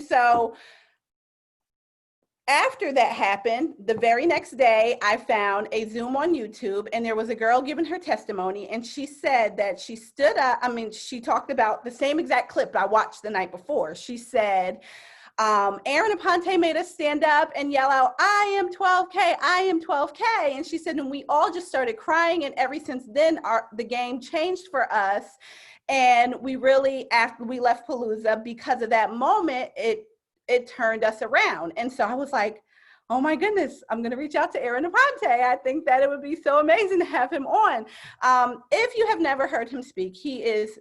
So after that happened, the very next day, I found a Zoom on YouTube, and there was a girl giving her testimony, and she said that she stood up. I mean, she talked about the same exact clip I watched the night before. She said, Aaron Aponte made us stand up and yell out, I am 12K, I am 12K. And she said, and we all just started crying. And ever since then, the game changed for us. And we really, after we left Palooza, because of that moment, it turned us around. And so I was like, oh my goodness, I'm going to reach out to Aaron Aponte. I think that it would be so amazing to have him on. If you have never heard him speak, he is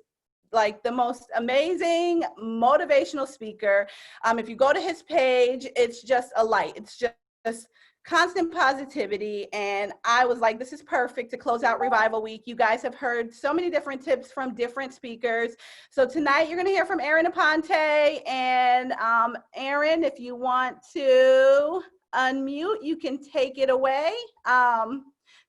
like the most amazing motivational speaker. If you go to his page, it's just a light. It's just constant positivity. And I was like, this is perfect to close out Revival Week. You guys have heard so many different tips from different speakers. So tonight you're going to hear from Aaron Aponte. And Aaron, if you want to unmute, you can take it away.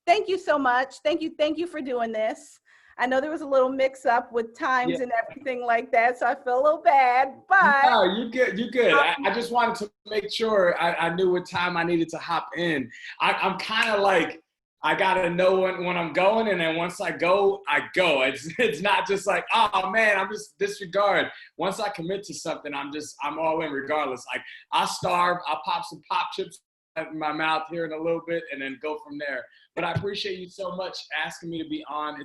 Thank you so much. Thank you for doing this. I know there was a little mix up with times and everything like that, so I feel a little bad, but. No, you good, you good. I just wanted to make sure I knew what time I needed to hop in. I'm kind of like, I gotta know when I'm going, and then once I go, I go. It's not just like, oh man, I'm just disregard. Once I commit to something, I'm all in regardless. Like, I'll starve, I'll pop some pop chips in my mouth here in a little bit and then go from there. But I appreciate you so much asking me to be on.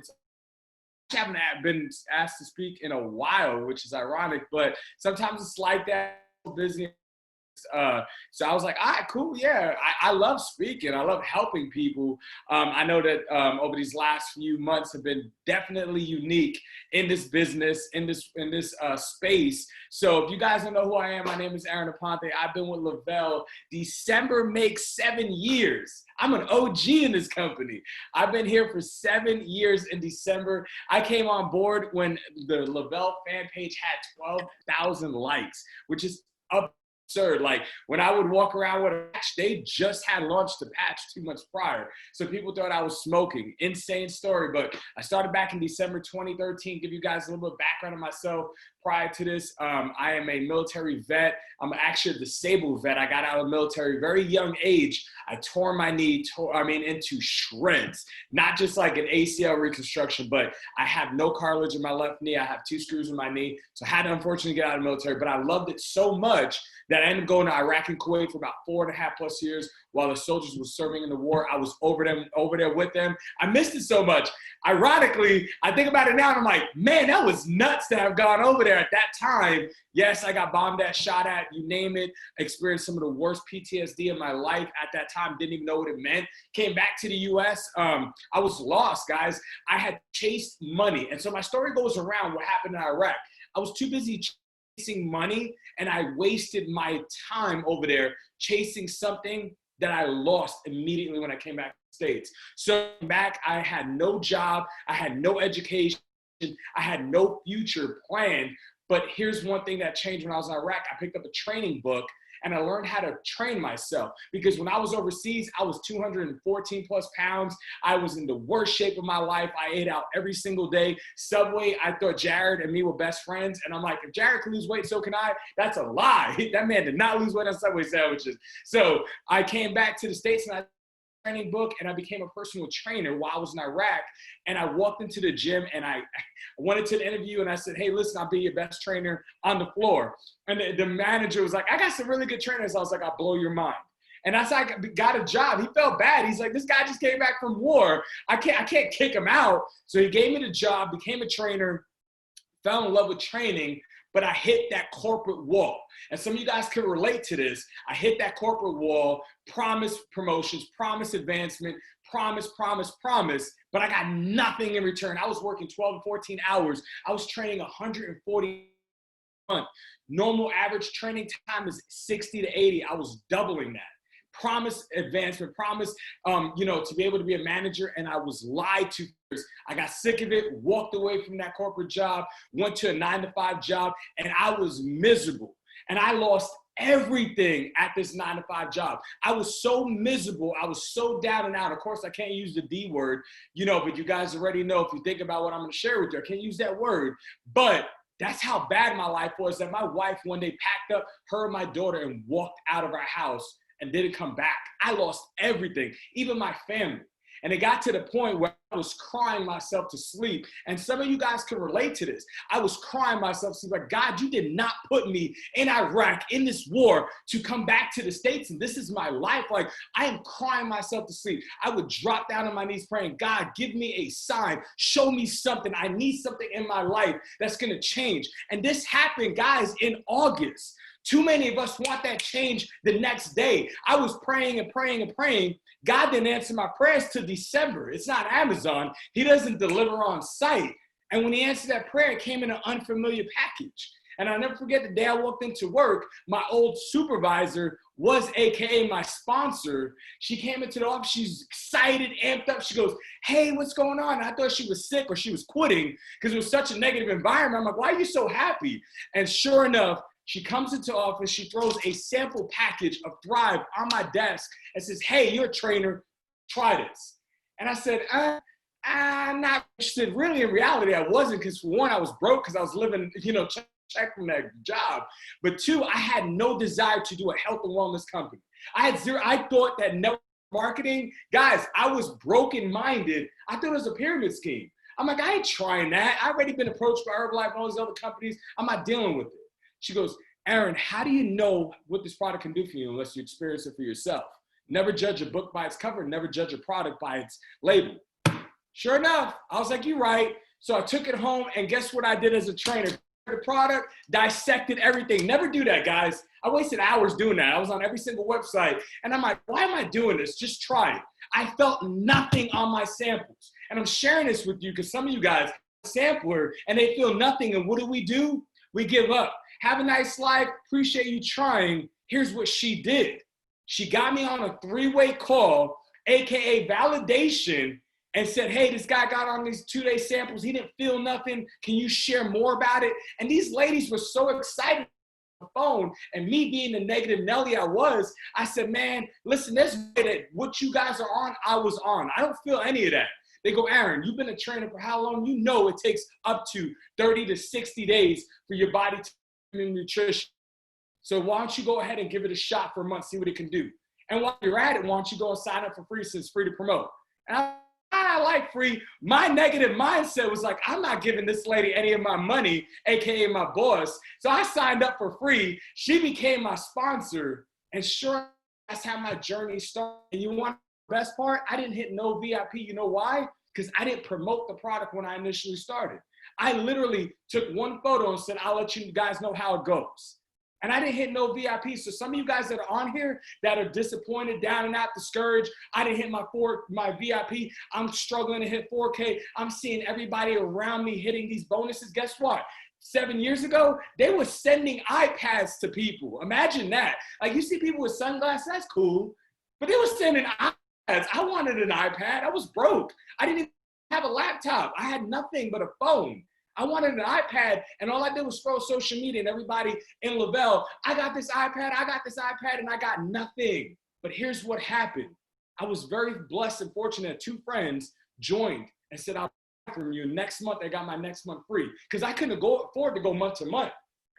I haven't been asked to speak in a while, which is ironic, but sometimes it's like that, busy. So I was like, all right, cool, yeah. I love speaking. I love helping people. I know that over these last few months have been definitely unique in this business, in this space. So if you guys don't know who I am, my name is Aaron Aponte. I've been with Lavelle. December makes 7 years. I'm an OG in this company. I've been here for 7 years in December. I came on board when the Lavelle fan page had 12,000 likes, which is absurd. Like, when I would walk around with a patch, they just had launched the patch 2 months prior. So people thought I was smoking. Insane story. But I started back in December 2013. Give you guys a little bit of background on myself. Prior to this, I am a military vet. I'm actually a disabled vet. I got out of the military very young age. I tore my knee, into shreds. Not just like an ACL reconstruction, but I have no cartilage in my left knee. I have 2 screws in my knee. So I had to unfortunately get out of the military, but I loved it so much that I ended up going to Iraq and Kuwait for about 4.5+ years while the soldiers were serving in the war. I was over there with them. I missed it so much. Ironically, I think about it now and I'm like, man, that was nuts to have gone over there at that time. Yes, I got bombed at, shot at, you name it. Experienced some of the worst PTSD in my life at that time. Didn't even know what it meant. Came back to the US. I was lost, guys. I had chased money. And so my story goes around what happened in Iraq. I was too busy chasing money, and I wasted my time over there chasing something that I lost immediately when I came back to the States. So back, I had no job, I had no education, I had no future planned. But here's one thing that changed when I was in Iraq. I picked up a training book and I learned how to train myself, because when I was overseas, I was 214+ pounds. I was in the worst shape of my life. I ate out every single day. Subway, I thought Jared and me were best friends. And I'm like, if Jared can lose weight, so can I. That's a lie. That man did not lose weight on Subway sandwiches. So I came back to the States and I training book, and I became a personal trainer while I was in Iraq. And I walked into the gym and I went into the interview and I said, hey, listen, I'll be your best trainer on the floor. And the manager was like, I got some really good trainers. I was like, I'll blow your mind. And that's how I got a job. He felt bad. He's like, this guy just came back from war. I can't kick him out. So he gave me the job, became a trainer, fell in love with training. But I hit that corporate wall. And some of you guys can relate to this. I hit that corporate wall, promised promotions, promised advancement, promise, but I got nothing in return. I was working 12 to 14 hours. I was training 140 a month. Normal average training time is 60 to 80. I was doubling that. Promised advancement, promised, to be able to be a manager, and I was lied to. I got sick of it, walked away from that corporate job, went to a 9-to-5 job, and I was miserable. And I lost everything at this 9-to-5 job. I was so miserable. I was so down and out. Of course, I can't use the D word, but you guys already know, if you think about what I'm going to share with you, I can't use that word. But That's how bad my life was, that my wife one day packed up her and my daughter and walked out of our house and didn't come back. I lost everything, even my family. And it got to the point where I was crying myself to sleep. And some of you guys can relate to this. I was crying myself to sleep, like, God, you did not put me in Iraq in this war to come back to the States. And this is my life. Like, I am crying myself to sleep. I would drop down on my knees praying, God, give me a sign. Show me something. I need something in my life that's going to change. And this happened, guys, in August. Too many of us want that change the next day. I was praying and praying and praying. God didn't answer my prayers till December. It's not Amazon. He doesn't deliver on site. And when he answered that prayer, it came in an unfamiliar package. And I'll never forget the day I walked into work, my old supervisor was AKA my sponsor. She came into the office, she's excited, amped up. She goes, hey, what's going on? I thought she was sick or she was quitting because it was such a negative environment. I'm like, why are you so happy? And sure enough, she comes into office, she throws a sample package of Thrive on my desk and says, hey, you're a trainer, try this. And I said, I'm not interested. Really, in reality, I wasn't, because for one, I was broke because I was living, check from that job. But two, I had no desire to do a health and wellness company. I thought that network marketing, guys, I was broken-minded. I thought it was a pyramid scheme. I'm like, I ain't trying that. I've already been approached by Herbalife and all these other companies. I'm not dealing with it. She goes, Aaron, how do you know what this product can do for you unless you experience it for yourself? Never judge a book by its cover. Never judge a product by its label. Sure enough, I was like, you're right. So I took it home, and guess what I did as a trainer? The product, dissected everything. Never do that, guys. I wasted hours doing that. I was on every single website, and I'm like, why am I doing this? Just try it. I felt nothing on my samples. And I'm sharing this with you because some of you guys, sampler, and they feel nothing, and what do? We give up. Have a nice life. Appreciate you trying. Here's what she did. She got me on a 3-way call, AKA validation, and said, hey, this guy got on these 2-day samples. He didn't feel nothing. Can you share more about it? And these ladies were so excited on the phone. And me being the negative Nelly I said, man, listen, there's that what you guys are on, I was on. I don't feel any of that. They go, Aaron, you've been a trainer for how long? You know it takes up to 30 to 60 days for your body to nutrition. So why don't you go ahead and give it a shot for a month, see what it can do. And while you're at it, why don't you go and sign up for free, since it's free to promote. And I like free. My negative mindset was like, I'm not giving this lady any of my money, AKA my boss. So I signed up for free. She became my sponsor. And sure, that's how my journey started. And you want the best part? I didn't hit no VIP. You know why? Because I didn't promote the product when I initially started. I literally took one photo and said, I'll let you guys know how it goes. And I didn't hit no VIP. So some of you guys that are on here that are disappointed, down and out, discouraged, I didn't hit my VIP. I'm struggling to hit 4K. I'm seeing everybody around me hitting these bonuses. Guess what? 7 years ago, they were sending iPads to people. Imagine that. Like, you see people with sunglasses, that's cool. But they were sending iPads. I wanted an iPad. I was broke. I didn't even have a laptop. I had nothing but a phone. I wanted an iPad, and all I did was scroll social media, and everybody in Lavelle, I got this iPad, and I got nothing. But here's what happened. I was very blessed and fortunate. 2 friends joined and said, I'll buy from you. Next month, I got my next month free, because I couldn't afford to go month to month.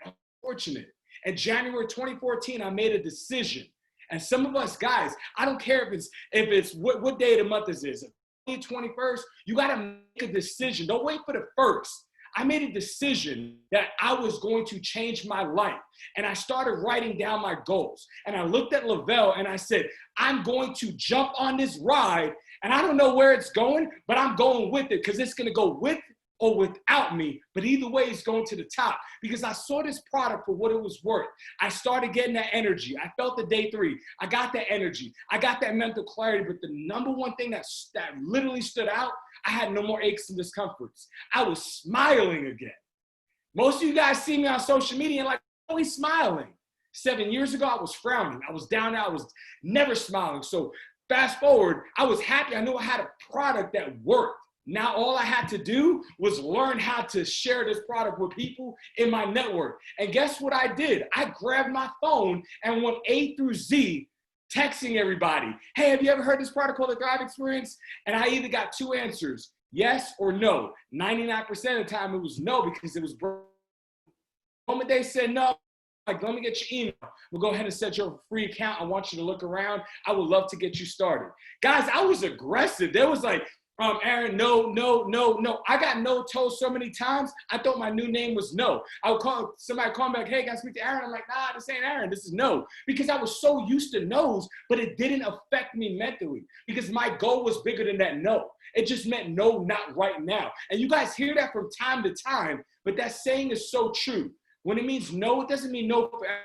I'm fortunate. In January 2014, I made a decision. And some of us guys, I don't care if it's what day of the month this is. 21st, you got to make a decision. Don't wait for the first. I made a decision that I was going to change my life. And I started writing down my goals. And I looked at Lavelle and I said, I'm going to jump on this ride. And I don't know where it's going, but I'm going with it, because it's going to go with or without me. But either way, it's going to the top, because I saw this product for what it was worth. I started getting that energy. I felt the day 3. I got that energy. I got that mental clarity. But the number one thing that literally stood out, I had no more aches and discomforts. I was smiling again. Most of you guys see me on social media and like, always smiling. 7 years ago, I was frowning. I was down. I was never smiling. So fast forward, I was happy. I knew I had a product that worked. Now all I had to do was learn how to share this product with people in my network. And guess what I did? I grabbed my phone and went A through Z, texting everybody. Hey, have you ever heard this product called the Thrive Experience? And I either got 2 answers, yes or no. 99% of the time it was no, because it was broke. moment they said no, like, let me get your email. We'll go ahead and set your free account. I want you to look around. I would love to get you started. Guys, I was aggressive. There was like, Aaron, no. I got no told so many times, I thought my new name was No. I would call somebody, call me back, hey, can I speak to Aaron? I'm like, nah, this ain't Aaron, this is No. Because I was so used to no's, but it didn't affect me mentally because my goal was bigger than that no. It just meant no, not right now. And you guys hear that from time to time, but that saying is so true. When it means no, it doesn't mean no forever.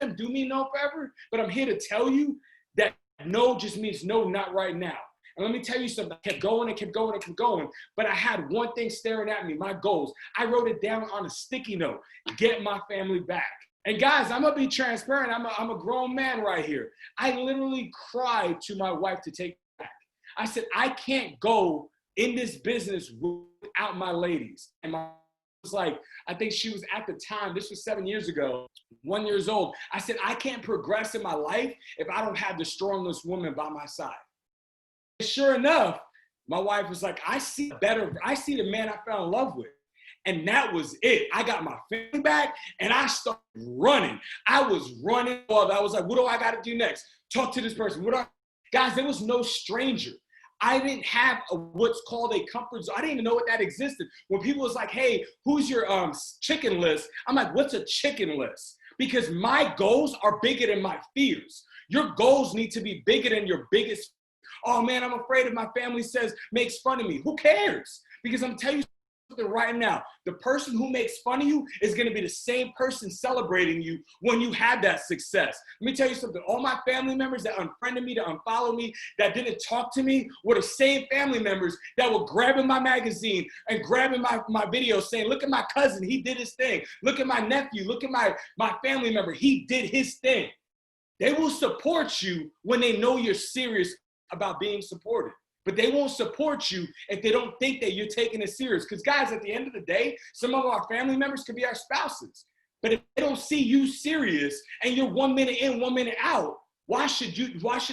It do mean no forever, but I'm here to tell you that no just means no, not right now. And let me tell you something, I kept going and kept going and kept going, but I had one thing staring at me, my goals. I wrote it down on a sticky note, get my family back. And guys, I'm gonna be transparent, I'm a grown man right here. I literally cried to my wife to take me back. I said, I can't go in this business without my ladies. And my was like, I think she was at the time, this was 7 years ago, 1 year old. I said, I can't progress in my life if I don't have the strongest woman by my side. Sure enough, my wife was like, I see the man I fell in love with. And that was it. I got my family back and I started running. I was running. I was like, what do I got to do next? Talk to this person. Guys, there was no stranger. I didn't have what's called a comfort zone. I didn't even know what that existed. When people was like, hey, who's your chicken list? I'm like, what's a chicken list? Because my goals are bigger than my fears. Your goals need to be bigger than your biggest. Oh man, I'm afraid if my family makes fun of me. Who cares? Because I'm telling you something right now. The person who makes fun of you is going to be the same person celebrating you when you have that success. Let me tell you something. All my family members that unfriended me, that unfollowed me, that didn't talk to me were the same family members that were grabbing my magazine and grabbing my videos saying, look at my cousin, he did his thing. Look at my nephew, look at my family member, he did his thing. They will support you when they know you're serious about being supported. But they won't support you if they don't think that you're taking it serious. Because guys, at the end of the day, some of our family members could be our spouses. But if they don't see you serious and you're 1 minute in, 1 minute out, why should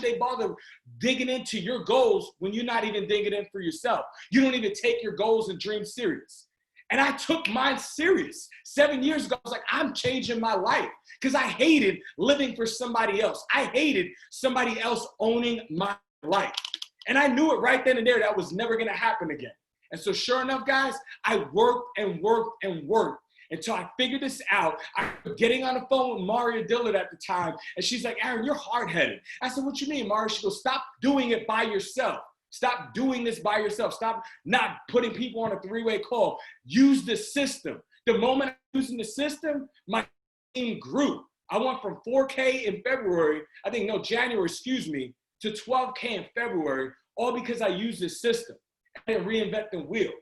they bother digging into your goals when you're not even digging in for yourself? You don't even take your goals and dreams serious. And I took mine serious. 7 years ago, I was like, I'm changing my life because I hated living for somebody else. I hated somebody else owning my life. And I knew it right then and there that was never going to happen again. And so sure enough, guys, I worked and worked and worked until I figured this out. I was getting on the phone with Maria Dillard at the time, and she's like, Aaron, you're hard-headed. I said, what you mean, Maria? She goes, stop doing it by yourself. Stop doing this by yourself. Stop not putting people on a three-way call. Use the system. The moment I was using the system, my team grew. I went from 4K in January, to 12K in February, all because I used this system. I didn't reinvent the wheel.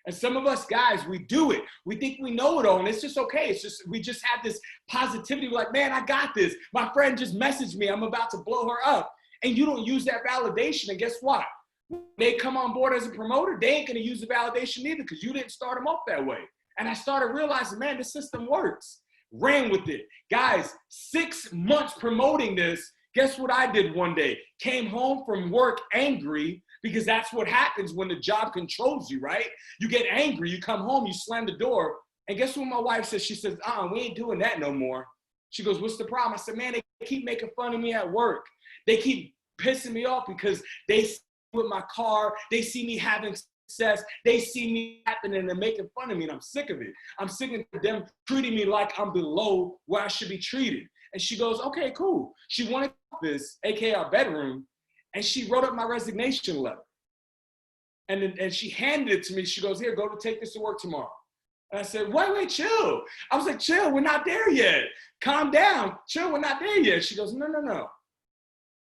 And some of us guys, we do it. We think we know it all, and it's just okay. We just have this positivity. We're like, man, I got this. My friend just messaged me. I'm about to blow her up. And you don't use that validation, and guess what? When they come on board as a promoter, they ain't gonna use the validation either because you didn't start them off that way. And I started realizing, man, this system works. Ran with it. Guys, 6 months promoting this. Guess what I did one day? Came home from work angry because that's what happens when the job controls you, right? You get angry, you come home, you slam the door, and guess what my wife says? She says, we ain't doing that no more. She goes, what's the problem? I said, man, they keep making fun of me at work. They keep pissing me off because they see me with my car, they see me having success, they see me happening and they're making fun of me, and I'm sick of it. I'm sick of them treating me like I'm below where I should be treated. And she goes, okay, cool. She wanted this, AKA our bedroom, and she wrote up my resignation letter. And she handed it to me. She goes, here, go to take this to work tomorrow. And I said, wait, chill. I was like, chill, we're not there yet. Calm down, chill, we're not there yet. She goes, no.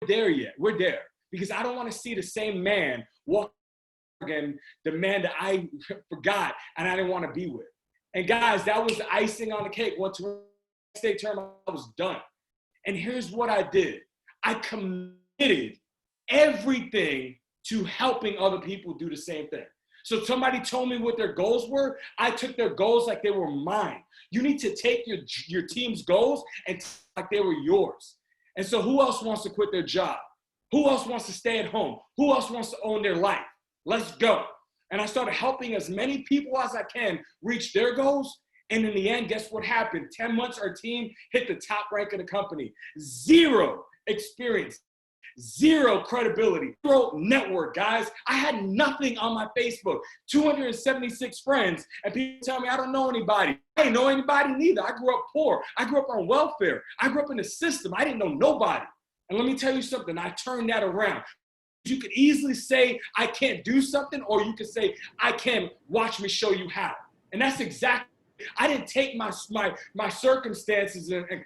We're there yet, we're there. Because I don't want to see the same man walk again, the man that I forgot and I didn't want to be with. And guys, that was the icing on the cake. Once state term, I was done. And here's what I did. I committed everything to helping other people do the same thing. So somebody told me what their goals were. I took their goals like they were mine. You need to take your team's goals and like they were yours. And so who else wants to quit their job? Who else wants to stay at home? Who else wants to own their life? Let's go. And I started helping as many people as I can reach their goals. And in the end, guess what happened? 10 months, our team hit the top rank of the company. Zero experience, zero credibility, zero network, guys. I had nothing on my Facebook, 276 friends, and people tell me I don't know anybody. I didn't know anybody neither. I grew up poor. I grew up on welfare. I grew up in the system. I didn't know nobody. And let me tell you something, I turned that around. You could easily say, I can't do something, or you could say, I can, watch me show you how. And that's exactly, I didn't take my circumstances and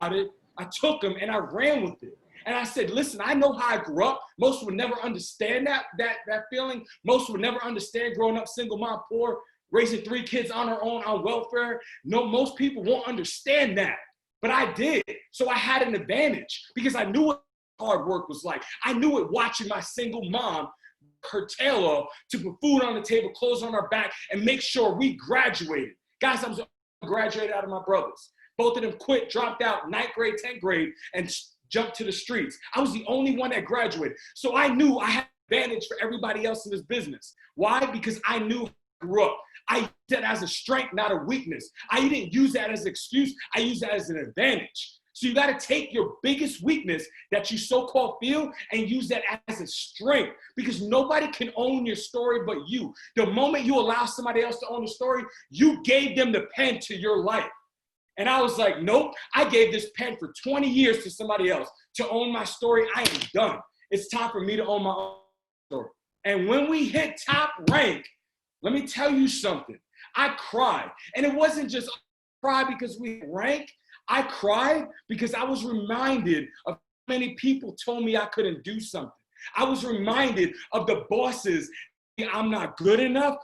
I took them and I ran with it. And I said, listen, I know how I grew up. Most would never understand that feeling. Most would never understand growing up single mom, poor, raising 3 kids on her own on welfare. No, most people won't understand that. But I did. So I had an advantage because I knew what hard work was like. I knew it watching my single mom her tail off to put food on the table, clothes on our back, and make sure we graduated. Guys, I was graduated out of my brothers. Both of them quit, dropped out, 9th grade, 10th grade, and jumped to the streets. I was the only one that graduated. So I knew I had an advantage for everybody else in this business. Why? Because I knew I grew up. I used that as a strength, not a weakness. I didn't use that as an excuse. I used that as an advantage. So you got to take your biggest weakness that you so-called feel and use that as a strength, because nobody can own your story but you. The moment you allow somebody else to own the story, you gave them the pen to your life. And I was like, nope, I gave this pen for 20 years to somebody else to own my story. I am done. It's time for me to own my own story. And when we hit top rank, let me tell you something. I cried. And it wasn't just cry because we rank. I cried because I was reminded of how many people told me I couldn't do something. I was reminded of the bosses. I'm not good enough.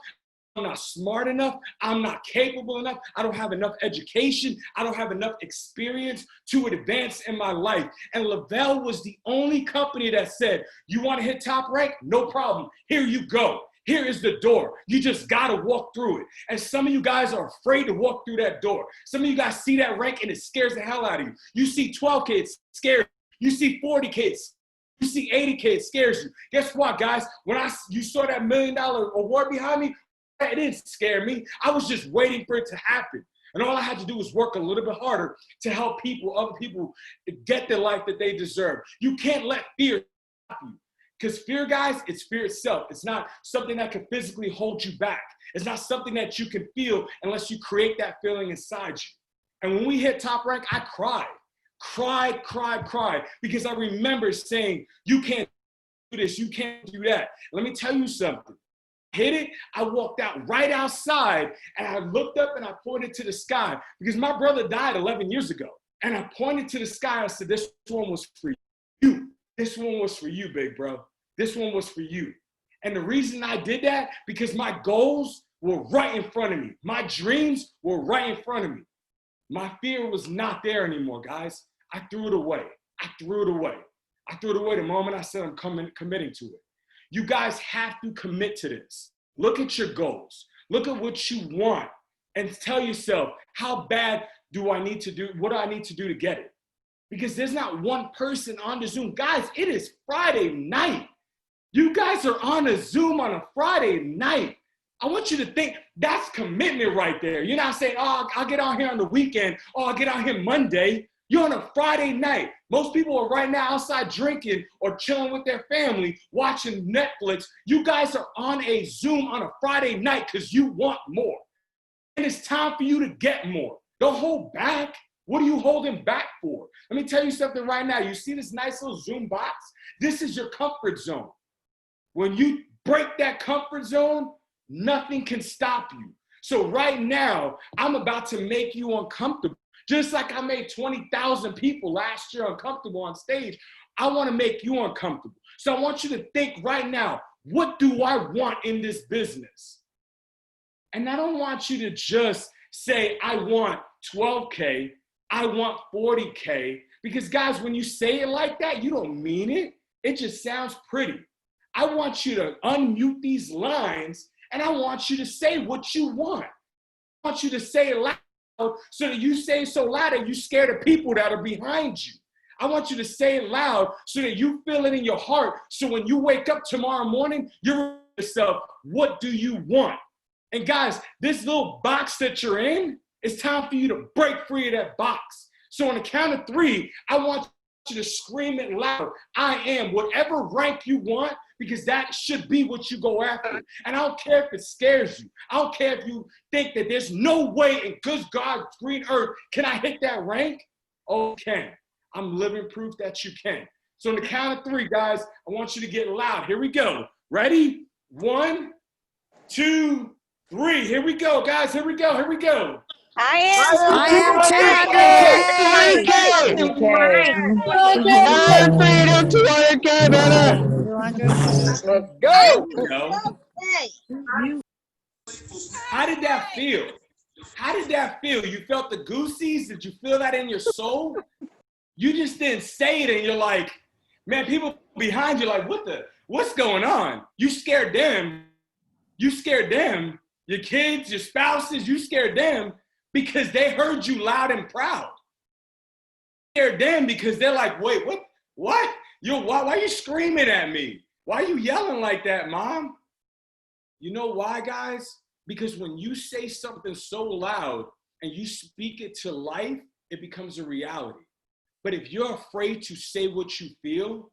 I'm not smart enough. I'm not capable enough. I don't have enough education. I don't have enough experience to advance in my life. And Lavelle was the only company that said, you want to hit top rank? No problem. Here you go. Here is the door. You just got to walk through it. And some of you guys are afraid to walk through that door. Some of you guys see that rank and it scares the hell out of you. You see 12K, it scares you. You see 40K, you see 80K, it scares you. Guess what, guys? When you saw that $1 million award behind me, it didn't scare me. I was just waiting for it to happen. And all I had to do was work a little bit harder to help other people get the life that they deserve. You can't let fear stop you. Because fear, guys, it's fear itself. It's not something that can physically hold you back. It's not something that you can feel unless you create that feeling inside you. And when we hit top rank, I cried. Because I remember saying, you can't do this, you can't do that. Let me tell you something. Hit it, I walked out right outside and I looked up and I pointed to the sky because my brother died 11 years ago. And I pointed to the sky and I said, this one was for you. This one was for you, big bro. This one was for you. And the reason I did that, because my goals were right in front of me. My dreams were right in front of me. My fear was not there anymore, guys. I threw it away. I threw it away the moment I said I'm committing to it. You guys have to commit to this. Look at your goals. Look at what you want and tell yourself, how bad do I need to do? What do I need to do to get it? Because there's not one person on the Zoom. Guys, it is Friday night. You guys are on a Zoom on a Friday night. I want you to think that's commitment right there. You're not saying, oh, I'll get on here on the weekend. Oh, I'll get on here Monday. You're on a Friday night. Most people are right now outside drinking or chilling with their family, watching Netflix. You guys are on a Zoom on a Friday night because you want more. And it's time for you to get more. Don't hold back. What are you holding back for? Let me tell you something right now. You see this nice little Zoom box? This is your comfort zone. When you break that comfort zone, nothing can stop you. So right now, I'm about to make you uncomfortable. Just like I made 20,000 people last year uncomfortable on stage, I want to make you uncomfortable. So I want you to think right now, what do I want in this business? And I don't want you to just say, I want 12K, I want 40K, because guys, when you say it like that, you don't mean it. It just sounds pretty. I want you to unmute these lines and I want you to say what you want. I want you to say it loud so that you say it so loud that you scare the people that are behind you. I want you to say it loud so that you feel it in your heart. So when you wake up tomorrow morning, you're yourself, what do you want? And guys, this little box that you're in, It's time for you to break free of that box. So on the count of 3, I want you to scream it loud. I am whatever rank you want, because that should be what you go after. And I don't care if it scares you. I don't care if you think that there's no way in good God's green earth can I hit that rank. Oh, you can. I'm living proof that you can. So on the count of 3, guys, I want you to get loud. Here we go. Ready? 1, 2, 3. Here we go, guys. Here we go. Here we go. I am freedom, 200K, baby. 200. Let's go. How did that feel? How did that feel? You felt the goosies? Did you feel that in your soul? You just didn't say it, and you're like, man, people behind you like, what's going on? You scared them. You scared them. Your kids, your spouses, you scared them because they heard you loud and proud. You scared them because they're like, wait, what? Why are you screaming at me? Why are you yelling like that, Mom? You know why, guys? Because when you say something so loud and you speak it to life, it becomes a reality. But if you're afraid to say what you feel,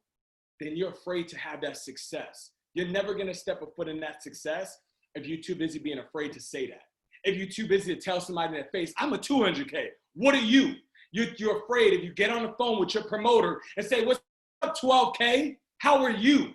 then you're afraid to have that success. You're never gonna step a foot in that success if you're too busy being afraid to say that. If you're too busy to tell somebody in their face, I'm a 200K. What are you? You're afraid if you get on the phone with your promoter and say, what's up, 12K? How are you?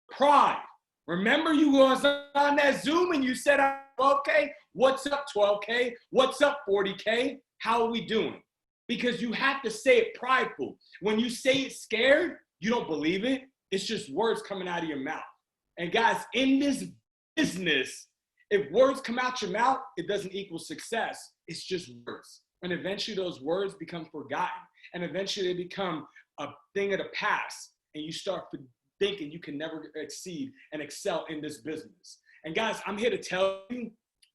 Pride. Remember you was on that Zoom and you said, I'm 12K? What's up, 12K? What's up, 40K? How are we doing? Because you have to say it prideful. When you say it scared, you don't believe it. It's just words coming out of your mouth. And guys, in this business, if words come out your mouth, it doesn't equal success. It's just words. And eventually those words become forgotten. And eventually they become a thing of the past. And you start thinking you can never exceed and excel in this business. And guys, I'm here to tell you,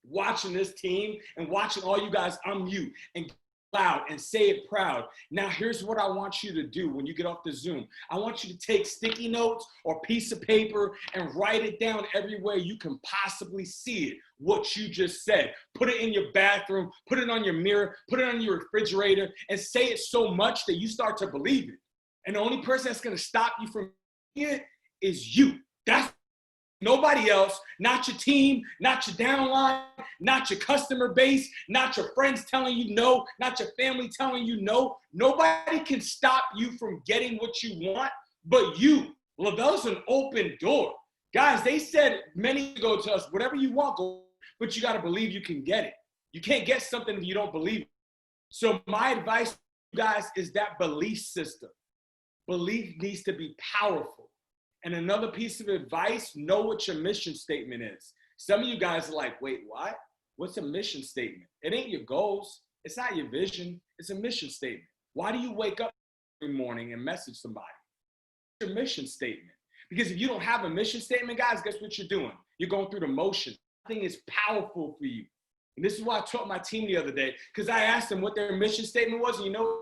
watching this team and watching all you guys unmute and loud and say it proud. Now, here's what I want you to do when you get off the Zoom. I want you to take sticky notes or piece of paper and write it down everywhere you can possibly see it, what you just said. Put it in your bathroom, put it on your mirror, put it on your refrigerator, and say it so much that you start to believe it. And the only person that's going to stop you from it is you. That's nobody else, not your team, not your downline, not your customer base, not your friends telling you no, not your family telling you no. Nobody can stop you from getting what you want but you. Lavelle's an open door. Guys, they said many years ago to us, whatever you want, go, but you got to believe you can get it. You can't get something if you don't believe it. So my advice to you guys is that belief system. Belief needs to be powerful. And another piece of advice, know what your mission statement is. Some of you guys are like, wait, what? What's a mission statement? It ain't your goals. It's not your vision. It's a mission statement. Why do you wake up every morning and message somebody? It's your mission statement. Because if you don't have a mission statement, guys, guess what you're doing? You're going through the motion. Nothing is powerful for you. And this is why I taught my team the other day, because I asked them what their mission statement was. And you know,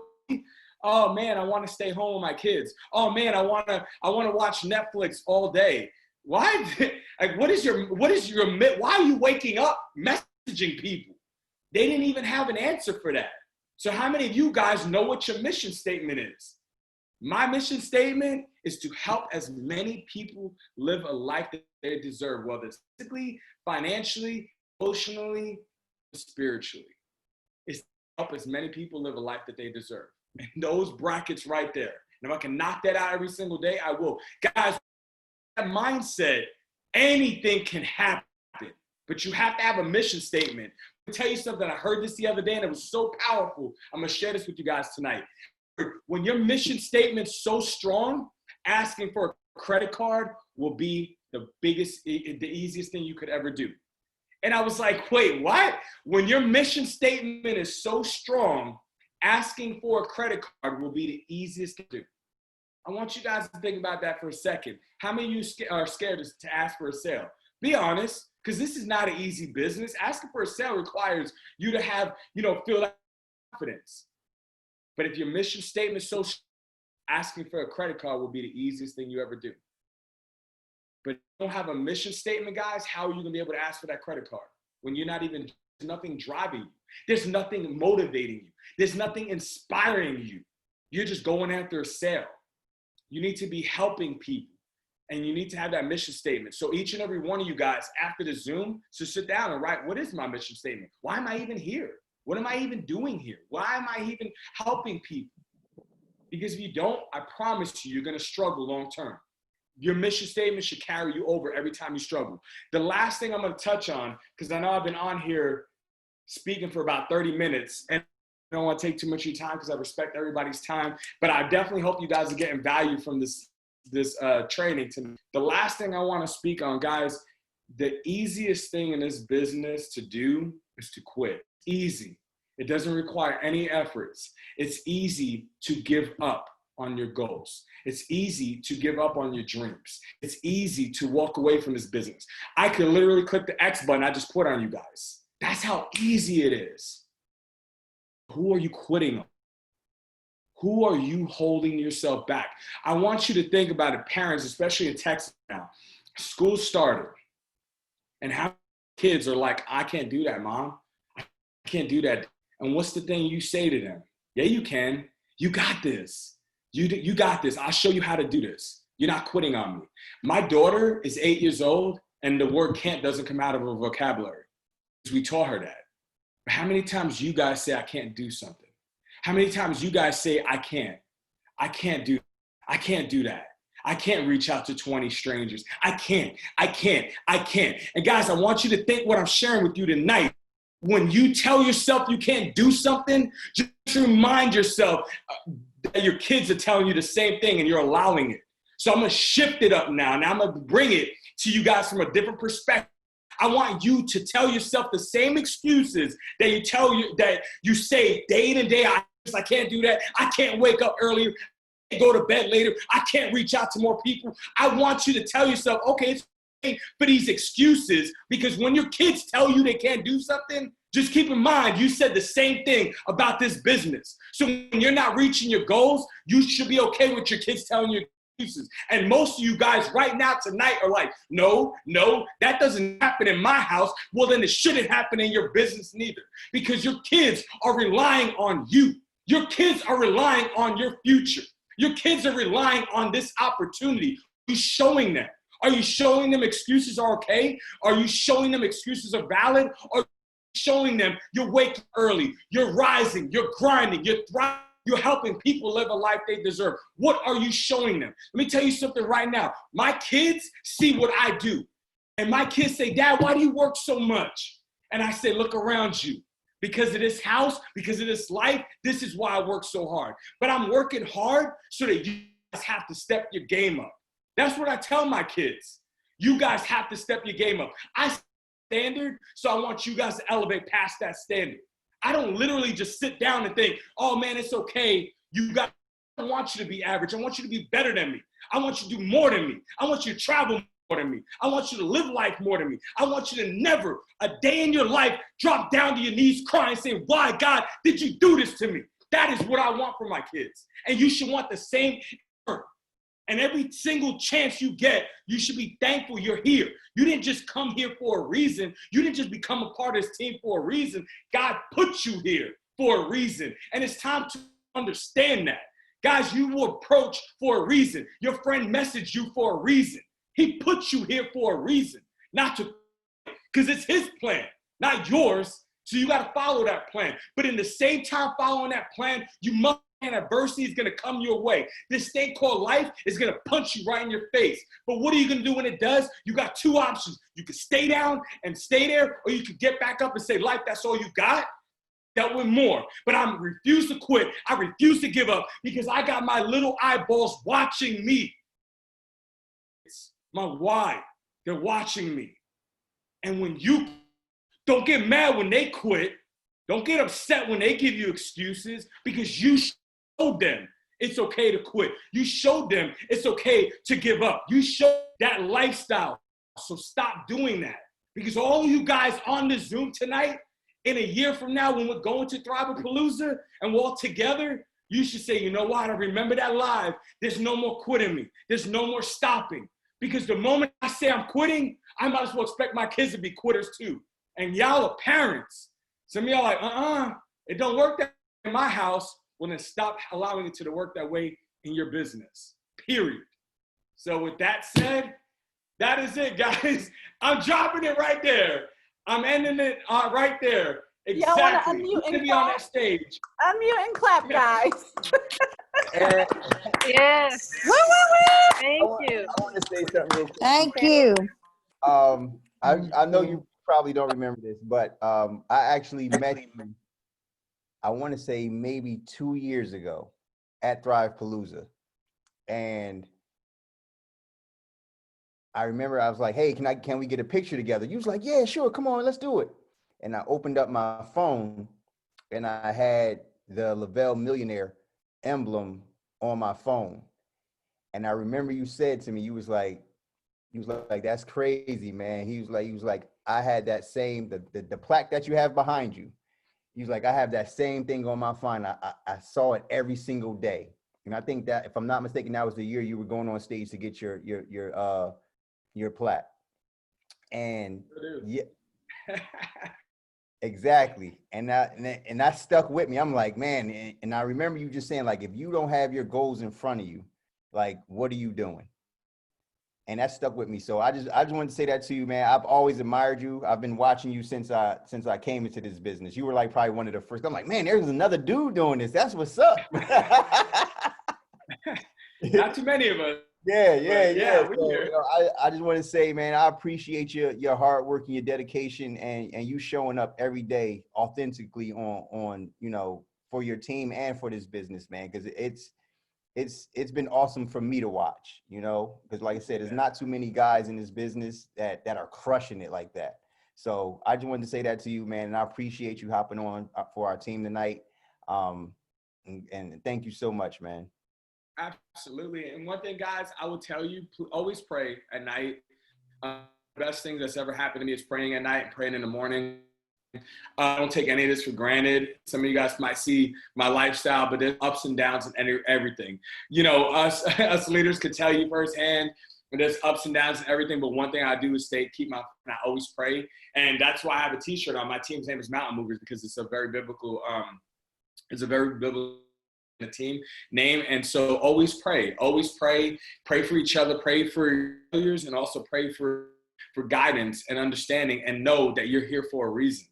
oh man, I want to stay home with my kids. Oh man, I want to watch Netflix all day. Why? Like, why are you waking up messaging people? They didn't even have an answer for that. So how many of you guys know what your mission statement is? My mission statement is to help as many people live a life that they deserve, whether it's physically, financially, emotionally, spiritually. It's to help as many people live a life that they deserve. And those brackets right there. And if I can knock that out every single day, I will. Guys, that mindset, anything can happen, but you have to have a mission statement. I'll tell you something. I heard this the other day and it was so powerful. I'm going to share this with you guys tonight. When your mission statement's so strong, asking for a credit card will be the easiest thing you could ever do. And I was like, wait, what? When your mission statement is so strong, asking for a credit card will be the easiest to do. I want you guys to think about that for a second. How many of you are scared to ask for a sale? Be honest, because this is not an easy business. Asking for a sale requires you to have, feel that confidence. But if your mission statement is so strong, asking for a credit card will be the easiest thing you ever do. But if you don't have a mission statement, guys, how are you going to be able to ask for that credit card when you're not even, nothing driving you? There's nothing motivating you. There's nothing inspiring you. You're just going after a sale. You need to be helping people. And you need to have that mission statement. So each and every one of you guys, after the Zoom, so sit down and write, what is my mission statement? Why am I even here? What am I even doing here? Why am I even helping people? Because if you don't, I promise you, you're going to struggle long term. Your mission statement should carry you over every time you struggle. The last thing I'm going to touch on, because I know I've been on here speaking for about 30 minutes, and I don't want to take too much of your time because I respect everybody's time, but I definitely hope you guys are getting value from this training to me. The last thing I want to speak on, guys, the easiest thing in this business to do is to quit. Easy. It doesn't require any efforts. It's easy to give up on your goals. It's easy to give up on your dreams. It's easy to walk away from this business. I could literally click the X button I just put on you guys. That's how easy it is. Who are you quitting on? Who are you holding yourself back? I want you to think about it, parents, especially in Texas now. School started, and how kids are like, I can't do that, Mom. I can't do that. And what's the thing you say to them? Yeah, you can. You got this. You got this. I'll show you how to do this. You're not quitting on me. My daughter is 8 years old, and the word can't doesn't come out of her vocabulary. We taught her that. But how many times you guys say, I can't do something? How many times you guys say, I can't do that. I can't reach out to 20 strangers. I can't. And guys, I want you to think what I'm sharing with you tonight. When you tell yourself you can't do something, just remind yourself that your kids are telling you the same thing and you're allowing it. So I'm going to shift it up now. Now I'm going to bring it to you guys from a different perspective. I want you to tell yourself the same excuses that you say day in and day out. I can't do that. I can't wake up earlier. I can't go to bed later. I can't reach out to more people. I want you to tell yourself, okay, it's okay for these excuses, because when your kids tell you they can't do something, just keep in mind, you said the same thing about this business. So when you're not reaching your goals, you should be okay with your kids telling you excuses. And most of you guys right now tonight are like, no, that doesn't happen in my house. Well, then it shouldn't happen in your business neither, because your kids are relying on you. Your kids are relying on your future. Your kids are relying on this opportunity. Are you showing them? Are you showing them excuses are okay? Are you showing them excuses are valid? Or are you showing them you're waking early, you're rising, you're grinding, you're thriving, you're helping people live a life they deserve? What are you showing them? Let me tell you something right now. My kids see what I do. And my kids say, Dad, why do you work so much? And I say, look around you. Because of this house, because of this life, this is why I work so hard. But I'm working hard so that you guys have to step your game up. That's what I tell my kids. You guys have to step your game up. I set a standard, so I want you guys to elevate past that standard. I don't literally just sit down and think, oh man, it's okay. I don't want you to be average. I want you to be better than me. I want you to do more than me. I want you to travel more than me. I want you to live life more than me. I want you to never, a day in your life, drop down to your knees crying, saying, why, God, did you do this to me? That is what I want for my kids. And you should want the same. And every single chance you get, you should be thankful you're here. You didn't just come here for a reason. You didn't just become a part of this team for a reason. God put you here for a reason. And it's time to understand that. Guys, you were approached for a reason. Your friend messaged you for a reason. He put you here for a reason, not to, because it's his plan, not yours. So you got to follow that plan. But in the same time following that plan, you must, and adversity is going to come your way. This thing called life is going to punch you right in your face. But what are you going to do when it does? You got two options. You can stay down and stay there, or you can get back up and say, life, that's all you got. That with more. But I refuse to quit. I refuse to give up, because I got my little eyeballs watching me. My why, they're watching me. And when you don't get mad when they quit, don't get upset when they give you excuses, because you showed them it's okay to quit. You showed them it's okay to give up. You showed that lifestyle. So stop doing that, because all of you guys on the Zoom tonight, in a year from now, when we're going to Thrive-A-Palooza and we're all together, you should say, you know what? I remember that live. There's no more quitting me. There's no more stopping. Because the moment I say I'm quitting, I might as well expect my kids to be quitters too. And y'all are parents. Some of y'all like, it don't work that way in my house. Well, then stop allowing it to work that way in your business, period. So with that said, that is it, guys. I'm dropping it right there. I'm ending it right there. Exactly. Y'all want to unmute and be on that stage. Unmute and clap, guys. Yes. Woo, woo, woo. Thank you. I want to say something real quick. Thank you. I know you probably don't remember this, but I actually met you, I want to say maybe 2 years ago at Thrive Palooza. And I remember I was like, hey, can we get a picture together? You was like, yeah, sure, come on, let's do it. And I opened up my phone and I had the Lavelle Millionaire emblem on my phone. And I remember you said to me, you was like, that's crazy, man. He was like, I had that same, the plaque that you have behind you. He was like, I have that same thing on my phone. I saw it every single day. And I think that, if I'm not mistaken, that was the year you were going on stage to get your plaque. And yeah, exactly. And that stuck with me. I'm like, man, and I remember you just saying, like, if you don't have your goals in front of you, like, what are you doing? And that stuck with me. So I just wanted to say that to you, man. I've always admired you. I've been watching you since I came into this business. You were like probably one of the first. I'm like, man, there's another dude doing this. That's what's up. Not too many of us. Yeah. So, I just want to say, man, I appreciate your hard work and your dedication and you showing up every day authentically on for your team and for this business, man, because it's been awesome for me to watch, because like I said, there's not too many guys in this business that are crushing it like that. So I just wanted to say that to you, man, and I appreciate you hopping on for our team tonight. And thank you so much, man. Absolutely. And one thing, guys, I will tell you, always pray at night. The best thing that's ever happened to me is praying at night and praying in the morning. I don't take any of this for granted. Some of you guys might see my lifestyle, but there's ups and downs and everything. Us leaders could tell you firsthand, there's ups and downs and everything. But one thing I do is I always pray. And that's why I have a t-shirt on. My team's name is Mountain Movers, because it's a very biblical, team name. And so always pray for each other, pray for failures, and also pray for guidance and understanding, and know that you're here for a reason.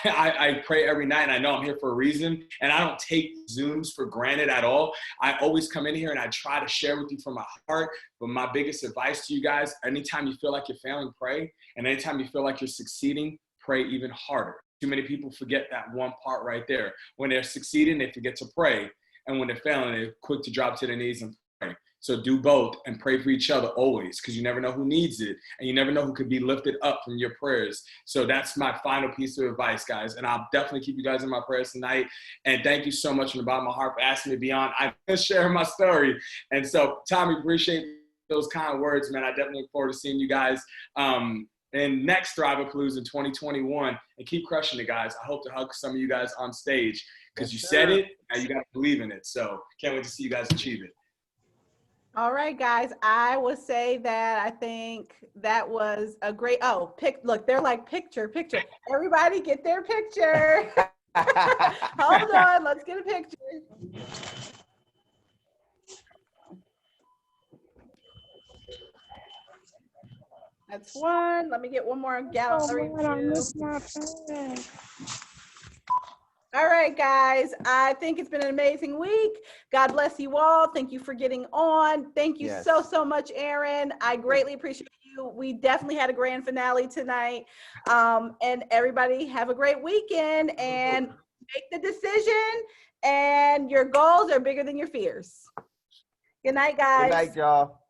I pray every night, and I know I'm here for a reason, and I don't take Zooms for granted at all. I always come in here and I try to share with you from my heart. But my biggest advice to you guys, anytime you feel like you're failing, pray. And anytime you feel like you're succeeding, pray even harder. Too many people forget that one part right there. When they're succeeding, they forget to pray. And when they're failing, they're quick to drop to their knees and pray. So do both and pray for each other always, because you never know who needs it, and you never know who could be lifted up from your prayers. So that's my final piece of advice, guys. And I'll definitely keep you guys in my prayers tonight. And thank you so much from the bottom of my heart for asking me to be on. I'm going to share my story. And so, Tommy, appreciate those kind words, man. I definitely look forward to seeing you guys in next Thrive-A-Palooza in 2021. And keep crushing it, guys. I hope to hug some of you guys on stage, because you said it, now you got to believe in it. So can't wait to see you guys achieve it. All right, guys, I would say that I think that was a great, look, they're like picture. Everybody get their picture. Hold on, let's get a picture. That's one. Let me get one more gallery view. All right, guys, I think it's been an amazing week. God bless you all. Thank you for getting on. Thank you so much, Aaron. I greatly appreciate you. We definitely had a grand finale tonight. And everybody have a great weekend and make the decision, and your goals are bigger than your fears. Good night, guys. Good night, y'all.